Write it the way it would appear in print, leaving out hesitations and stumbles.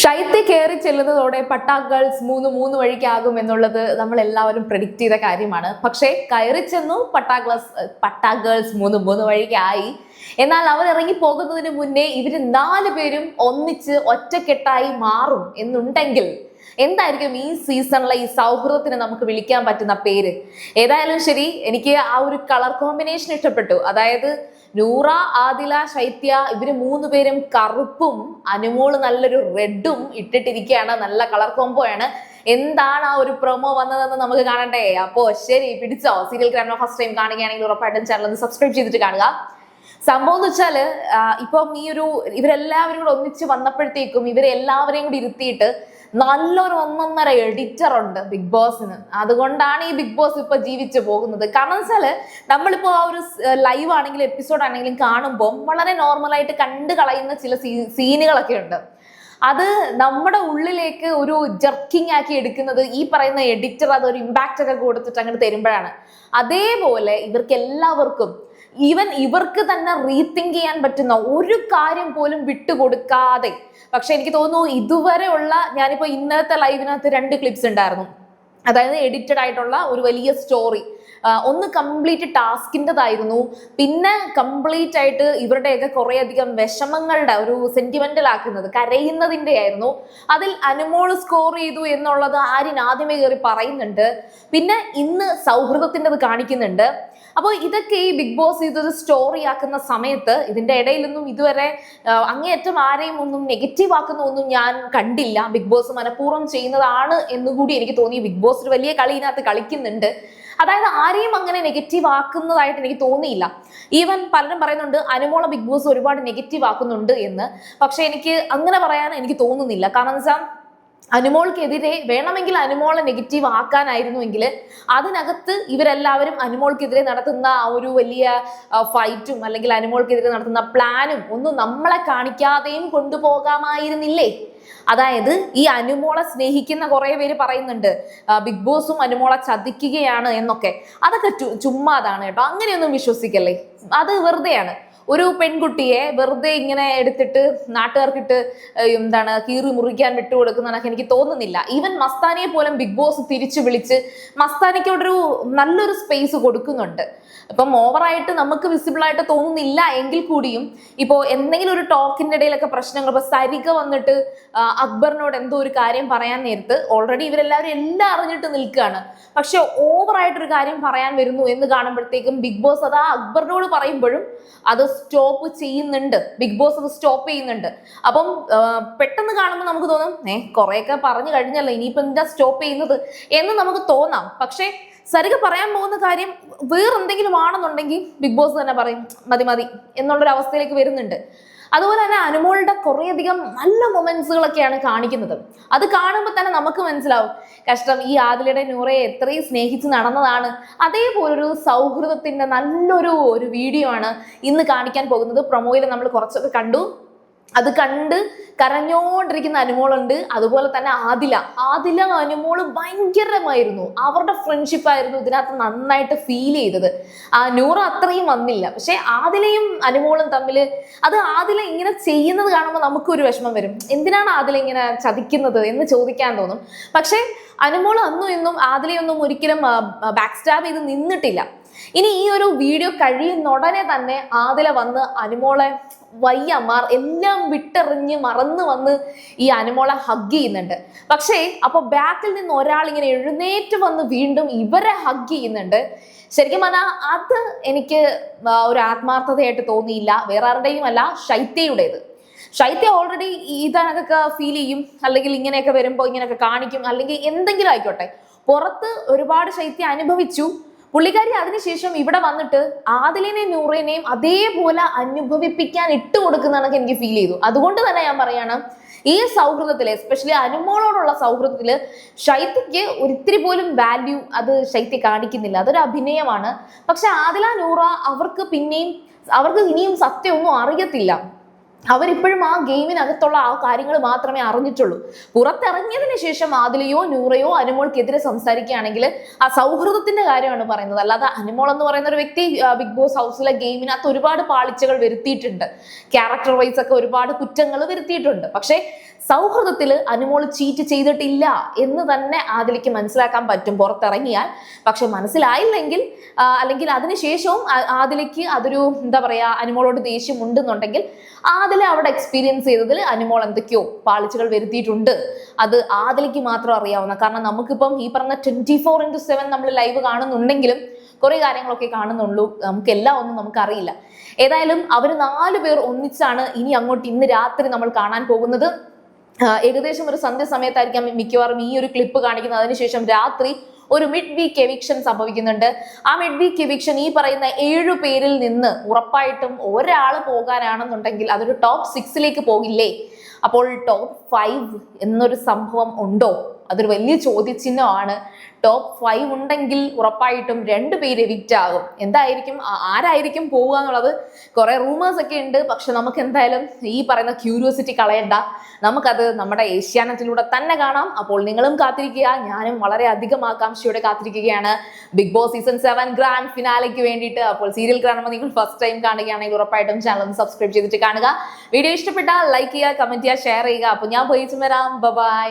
ശൈത്യ കയറി ചെല്ലുന്നതോടെ പട്ടാ ഗേൾസ് മൂന്ന് വഴിക്കാകും എന്നുള്ളത് നമ്മൾ എല്ലാവരും പ്രെഡിക്റ്റ് ചെയ്ത കാര്യമാണ്. പക്ഷേ കയറി ചെന്നു പട്ടാ ഗേൾസ് മൂന്ന് വഴിക്കായി. എന്നാൽ അവർ ഇറങ്ങി പോകുന്നതിന് മുന്നേ ഇവര് 4 പേരും ഒന്നിച്ച് ഒറ്റക്കെട്ടായി മാറും എന്നുണ്ടെങ്കിൽ എന്തായിരിക്കും ഈ സീസണിലെ ഈ സൗഹൃദത്തിന് നമുക്ക് വിളിക്കാൻ പറ്റുന്ന പേര്? ഏതായാലും ശരി, എനിക്ക് ആ ഒരു കളർ കോമ്പിനേഷൻ ഇഷ്ടപ്പെട്ടു. അതായത് നൂറ, ആദില, ശൈത്യ ഇവര് 3 പേരും കറുപ്പും അനുമോള് നല്ലൊരു റെഡും ഇട്ടിട്ടിരിക്കുകയാണ്. നല്ല കളർ കോംബോ ആണ്. എന്താണ് ആ ഒരു പ്രൊമോ വന്നതെന്ന് നമുക്ക് കാണണ്ടേ? അപ്പോ ശരി, പിടിച്ചോ? സീരിയൽ ഗ്രാൻഡ് ഫസ്റ്റ് ടൈം കാണുകയാണെങ്കിൽ ഉറപ്പായിട്ടും ചാനൽ ഒന്ന് സബ്സ്ക്രൈബ് ചെയ്തിട്ട് കാണുക. സംഭവം എന്ന് വെച്ചാല് ഇപ്പം ഈ ഒരു ഇവരെല്ലാവരും കൂടെ ഒന്നിച്ച് വന്നപ്പോഴത്തേക്കും ഇവരെല്ലാവരെയും കൂടി ഇരുത്തിയിട്ട് നല്ലൊരു 1.5 എഡിറ്റർ ഉണ്ട് ബിഗ് ബോസിന്. അതുകൊണ്ടാണ് ഈ ബിഗ് ബോസ് ഇപ്പൊ ജീവിച്ചു പോകുന്നത്. കാരണം വെച്ചാല് നമ്മളിപ്പോ ആ ഒരു ലൈവ് ആണെങ്കിലും എപ്പിസോഡ് ആണെങ്കിലും കാണുമ്പോൾ വളരെ നോർമലായിട്ട് കണ്ടു കളയുന്ന ചില സീനുകളൊക്കെ ഉണ്ട്. അത് നമ്മുടെ ഉള്ളിലേക്ക് ഒരു ജർക്കിങ് ആക്കി എടുക്കുന്നത് ഈ പറയുന്ന എഡിറ്റർ അതൊരു ഇമ്പാക്റ്റ് ഒക്കെ കൊടുത്തിട്ട് അങ്ങോട്ട് തരുമ്പോഴാണ്. അതേപോലെ ഇവർക്ക് എല്ലാവർക്കും ഇവർക്ക് തന്നെ റീതിങ്ക് ചെയ്യാൻ പറ്റുന്ന ഒരു കാര്യം പോലും വിട്ടുകൊടുക്കാതെ, പക്ഷെ എനിക്ക് തോന്നുന്നു ഇതുവരെയുള്ള ഞാനിപ്പോ ഇന്നത്തെ ലൈവിനകത്ത് 2 ക്ലിപ്സ് ഉണ്ടായിരുന്നു. അതായത് എഡിറ്റഡ് ആയിട്ടുള്ള ഒരു വലിയ സ്റ്റോറി, ഒന്ന് കംപ്ലീറ്റ് ടാസ്കിൻ്റെതായിരുന്നു, പിന്നെ കംപ്ലീറ്റ് ആയിട്ട് ഇവരുടെയൊക്കെ കുറെ അധികം വിഷമങ്ങളുടെ ഒരു സെന്റിമെന്റൽ ആക്കുന്നത്, കരയുന്നതിന്റെ ആയിരുന്നു. അതിൽ അനുമോള് സ്കോർ ചെയ്തു എന്നുള്ളത് ആര്യൻ ആദ്യമേ കയറി പറയുന്നുണ്ട്. പിന്നെ ഇന്ന് സൗഹൃദത്തിൻ്റെത് കാണിക്കുന്നുണ്ട്. അപ്പോൾ ഇതൊക്കെ ഈ ബിഗ് ബോസ് ഇതൊരു സ്റ്റോറി ആക്കുന്ന സമയത്ത് ഇതിന്റെ ഇടയിലൊന്നും ഇതുവരെ അങ്ങേയറ്റം ആരെയും ഒന്നും നെഗറ്റീവ് ആക്കുന്ന ഒന്നും ഞാൻ കണ്ടില്ല. ബിഗ് ബോസ് മനഃപൂർവ്വം ചെയ്യുന്നതാണ് എന്നുകൂടി എനിക്ക് തോന്നി. ബിഗ് ബോസ് ഒരു വലിയ കളി ഇതിനകത്ത് കളിക്കുന്നുണ്ട്. അതായത് ആരെയും അങ്ങനെ നെഗറ്റീവ് ആക്കുന്നതായിട്ട് എനിക്ക് തോന്നിയില്ല. ഈവൻ പലരും പറയുന്നുണ്ട് അനുമോളെ ബിഗ് ബോസ് ഒരുപാട് നെഗറ്റീവ് ആക്കുന്നുണ്ട് എന്ന്. പക്ഷെ എനിക്ക് അങ്ങനെ പറയാൻ എനിക്ക് തോന്നുന്നില്ല. കാരണം വെച്ചാൽ അനുമോൾക്കെതിരെ വേണമെങ്കിൽ അനുമോളെ നെഗറ്റീവ് ആക്കാനായിരുന്നുവെങ്കിൽ അതിനകത്ത് ഇവരെല്ലാവരും അനുമോൾക്കെതിരെ നടത്തുന്ന ആ ഒരു വലിയ ഫൈറ്റും അല്ലെങ്കിൽ അനുമോൾക്കെതിരെ നടത്തുന്ന പ്ലാനും ഒന്നും നമ്മളെ കാണിക്കാതെയും കൊണ്ടുപോകാമായിരുന്നില്ലേ? അതായത് ഈ അനുമോളെ സ്നേഹിക്കുന്ന കുറെ പേര് പറയുന്നുണ്ട് ബിഗ് ബോസും അനുമോളെ ചതിക്കുകയാണ് എന്നൊക്കെ. അതൊക്കെ ചുമ്മാതാണ് കേട്ടോ. അങ്ങനെയൊന്നും വിശ്വസിക്കല്ലേ, അത് വെറുതെയാണ്. ഒരു പെൺകുട്ടിയെ വെറുതെ ഇങ്ങനെ എടുത്തിട്ട് നാട്ടുകാർക്കിട്ട് കീറി മുറിക്കാൻ വിട്ടുകൊടുക്കുന്നതൊക്കെ എനിക്ക് തോന്നുന്നില്ല. ഈവൻ മസ്താനിയെ പോലും ബിഗ് ബോസ് തിരിച്ചു വിളിച്ച് മസ്താനിക്കോടൊരു നല്ലൊരു സ്പേസ് കൊടുക്കുന്നുണ്ട്. ഇപ്പം ഓവറായിട്ട് നമുക്ക് വിസിബിൾ ആയിട്ട് തോന്നുന്നില്ല എങ്കിൽ കൂടിയും ഇപ്പോൾ എന്തെങ്കിലും ഒരു ടോക്കിന്റെ ഇടയിലൊക്കെ പ്രശ്നങ്ങൾ, ഇപ്പൊ സരിക വന്നിട്ട് അക്ബറിനോട് എന്തോ ഒരു കാര്യം പറയാൻ നേരത്ത് ഓൾറെഡി ഇവരെല്ലാവരും എല്ലാം അറിഞ്ഞിട്ട് നിൽക്കുകയാണ്. പക്ഷെ ഓവറായിട്ടൊരു കാര്യം പറയാൻ വരുന്നു എന്ന് കാണുമ്പോഴത്തേക്കും ബിഗ് ബോസ് അത് ആ അക്ബറിനോട് പറയുമ്പോഴും അത് സ്റ്റോപ്പ് ചെയ്യുന്നുണ്ട്. ബിഗ് ബോസ് അത് സ്റ്റോപ്പ് ചെയ്യുന്നുണ്ട്. അപ്പം പെട്ടെന്ന് കാണുമ്പോൾ നമുക്ക് തോന്നും കുറെയൊക്കെ പറഞ്ഞു കഴിഞ്ഞല്ലോ, ഇനിയിപ്പോ എന്താ സ്റ്റോപ്പ് ചെയ്യുന്നത് എന്ന് നമുക്ക് തോന്നാം. പക്ഷെ സരിക പറയാൻ പോകുന്ന കാര്യം വേറെന്തെങ്കിലും ആണെന്നുണ്ടെങ്കിൽ ബിഗ് ബോസ് തന്നെ പറയും മതി എന്നുള്ളൊരു അവസ്ഥയിലേക്ക് വരുന്നുണ്ട്. അതുപോലെ തന്നെ അനുമോളുടെ കുറേയധികം നല്ല മൊമെന്റ്സുകളൊക്കെയാണ് കാണിക്കുന്നത്. അത് കാണുമ്പോൾ തന്നെ നമുക്ക് മനസ്സിലാവും കഷ്ടം, ഈ ആദിലയുടെ നൂറയെ എത്രയും സ്നേഹിച്ച് നടന്നതാണ്. അതേപോലൊരു സൗഹൃദത്തിന്റെ നല്ലൊരു വീഡിയോ ആണ് ഇന്ന് കാണിക്കാൻ പോകുന്നത്. പ്രൊമോയിൽ നമ്മൾ കുറച്ചൊക്കെ കണ്ടു. അത് കണ്ട് കരഞ്ഞോണ്ടിരിക്കുന്ന അനുമോളുണ്ട്. അതുപോലെ തന്നെ ആദില അനുമോള് ഭയങ്കരമായിരുന്നു. അവരുടെ ഫ്രണ്ട്ഷിപ്പ് ആയിരുന്നു ഇതിനകത്ത് നന്നായിട്ട് ഫീൽ ചെയ്തത്. നൂറ അത്രയും വന്നില്ല. പക്ഷെ ആദിലയും അനുമോളും തമ്മിൽ അത് ആദില ഇങ്ങനെ ചെയ്യുന്നത് കാണുമ്പോൾ നമുക്കൊരു വിഷമം വരും. എന്തിനാണ് ആദില ഇങ്ങനെ ചതിക്കുന്നത് എന്ന് ചോദിക്കാൻ തോന്നും. പക്ഷെ അനുമോൾ അന്നും ഇന്നും ആദിലയൊന്നും ഒരിക്കലും ബാക്ക് സ്റ്റാബ് ചെയ്ത് നിന്നിട്ടില്ല. ഇനി ഈ ഒരു വീഡിയോ കഴിയുന്ന ഉടനെ തന്നെ ആദില വന്ന് അനുമോളെ വയ്യമാർ എല്ലാം വിട്ടെറിഞ്ഞ് മറന്നു വന്ന് ഈ അനുമോളെ ഹഗ് ചെയ്യുന്നുണ്ട്. പക്ഷേ അപ്പൊ ബാക്കിൽ നിന്ന് ഒരാൾ ഇങ്ങനെ എഴുന്നേറ്റ് വന്ന് വീണ്ടും ഇവരെ ഹഗ് ചെയ്യുന്നുണ്ട്. ശരിക്കും പറഞ്ഞാൽ അത് എനിക്ക് ഒരു ആത്മാർത്ഥതയായിട്ട് തോന്നിയില്ല. വേറെ ആരുടെയും അല്ല, ശൈത്യയുടേത്. ശൈത്യ ഓൾറെഡി ഇതൊക്കെ ഫീൽ ചെയ്യും, അല്ലെങ്കിൽ ഇങ്ങനെയൊക്കെ വരുമ്പോൾ ഇങ്ങനെയൊക്കെ കാണിക്കും, അല്ലെങ്കിൽ എന്തെങ്കിലും ആയിക്കോട്ടെ. പുറത്ത് ഒരുപാട് ശൈത്യ അനുഭവിച്ചു. പുള്ളിക്കാരി അതിനുശേഷം ഇവിടെ വന്നിട്ട് ആദിലിനെയും നൂറേനെയും അതേപോലെ അനുഭവിപ്പിക്കാൻ കൊടുക്കുന്നതൊക്കെ എനിക്ക് ഫീൽ ചെയ്തു. അതുകൊണ്ട് തന്നെ ഞാൻ പറയാണ്, ഈ സൗഹൃദത്തില് എസ്പെഷ്യലി അനുമോളോടുള്ള സൗഹൃദത്തില് ശൈത്യക്ക് ഒരിത്തിരി പോലും വാല്യൂ അത് ശൈത്യ കാണിക്കുന്നില്ല. അതൊരു അഭിനയമാണ്. പക്ഷെ ആദില നൂറ അവർക്ക് ഇനിയും സത്യമൊന്നും അറിയത്തില്ല. അവരിപ്പോഴും ആ ഗെയിമിനകത്തുള്ള ആ കാര്യങ്ങൾ മാത്രമേ അറിഞ്ഞിട്ടുള്ളൂ. പുറത്തിറങ്ങിയതിനു ശേഷം ആദിലയോ നൂറയോ അനുമോൾക്കെതിരെ സംസാരിക്കുകയാണെങ്കിൽ ആ സൗഹൃദത്തിന്റെ കാര്യമാണ് പറയുന്നത്. അല്ലാതെ അനുമോൾ എന്ന് പറയുന്ന ഒരു വ്യക്തി ബിഗ് ബോസ് ഹൗസിലെ ഗെയിമിനകത്ത് ഒരുപാട് പാളിച്ചകൾ വരുത്തിയിട്ടുണ്ട്. ക്യാരക്ടർ വൈസ് ഒക്കെ ഒരുപാട് കുറ്റങ്ങൾ വരുത്തിയിട്ടുണ്ട്. പക്ഷെ സൗഹൃദത്തിൽ അനുമോൾ ചീറ്റ് ചെയ്തിട്ടില്ല എന്ന് തന്നെ ആദിലയ്ക്ക് മനസ്സിലാക്കാൻ പറ്റും പുറത്തിറങ്ങിയാൽ. പക്ഷെ മനസ്സിലായില്ലെങ്കിൽ അല്ലെങ്കിൽ അതിനുശേഷവും ആദിലയ്ക്ക് അതൊരു എന്താ പറയാ അനുമോളോട് ദേഷ്യം ഉണ്ടെന്നുണ്ടെങ്കിൽ ആദില അവിടെ എക്സ്പീരിയൻസ് ചെയ്തതിൽ അനുമോൾ എന്തൊക്കെയോ പാളിച്ചകൾ വരുത്തിയിട്ടുണ്ട്. അത് ആദിലയ്ക്ക് മാത്രം അറിയാവുന്ന, കാരണം നമുക്കിപ്പം ഈ പറഞ്ഞ 24/7 നമ്മൾ ലൈവ് കാണുന്നുണ്ടെങ്കിലും കുറെ കാര്യങ്ങളൊക്കെ കാണുന്നുള്ളൂ, നമുക്ക് എല്ലാം ഒന്നും നമുക്കറിയില്ല. ഏതായാലും അവർ 4 പേർ ഒന്നിച്ചാണ് ഇനി അങ്ങോട്ട് ഇന്ന് രാത്രി നമ്മൾ കാണാൻ പോകുന്നത്. ഏകദേശം ഒരു സന്ധ്യ സമയത്തായിരിക്കാം മിക്കവാറും ഈ ഒരു ക്ലിപ്പ് കാണിക്കുന്നത്. അതിനുശേഷം രാത്രി ഒരു മിഡ് വീക്ക് എവിക്ഷൻ സംഭവിക്കുന്നുണ്ട്. ആ മിഡ് വീക്ക് എവിക്ഷൻ ഈ പറയുന്ന 7 പേരിൽ നിന്ന് ഉറപ്പായിട്ടും ഒരാൾ പോകാനാണെന്നുണ്ടെങ്കിൽ അതൊരു ടോപ്പ് 6ലേക്ക് പോകില്ലേ? അപ്പോൾ ടോപ്പ് 5 എന്നൊരു സംഭവം ഉണ്ടോ? അതൊരു വലിയ ചോദ്യചിഹ്നമാണ്. ടോപ്പ് 5 ഉണ്ടെങ്കിൽ ഉറപ്പായിട്ടും 2 പേര് എവിക്റ്റ് ആകും. എന്തായിരിക്കും, ആരായിരിക്കും പോവുക എന്നുള്ളത് കുറെ റൂമേഴ്സ് ഒക്കെ ഉണ്ട്. പക്ഷെ നമുക്ക് എന്തായാലും ഈ പറയുന്ന ക്യൂരിയോസിറ്റി കളയണ്ട, നമുക്കത് നമ്മുടെ ഏഷ്യാനെറ്റിലൂടെ തന്നെ കാണാം. അപ്പോൾ നിങ്ങളും കാത്തിരിക്കുക, ഞാനും വളരെ അധികം ആകാംക്ഷയോടെ കാത്തിരിക്കുകയാണ് ബിഗ് ബോസ് സീസൺ 7 ഗ്രാൻഡ് ഫിനാലയ്ക്ക് വേണ്ടിയിട്ട്. അപ്പോൾ സീരിയൽ കാണുമ്പോൾ നിങ്ങൾ ഫസ്റ്റ് ടൈം കാണുകയാണെങ്കിൽ ഉറപ്പായിട്ടും ചാനൽ ഒന്ന് സബ്സ്ക്രൈബ് ചെയ്തിട്ട് കാണുക. വീഡിയോ ഇഷ്ടപ്പെട്ടാൽ ലൈക്ക് ചെയ്യുക, കമന്റ് ചെയ്യുക, ഷെയർ ചെയ്യുക. അപ്പോൾ ഞാൻ പോയിട്ട് വരാം. ബൈ.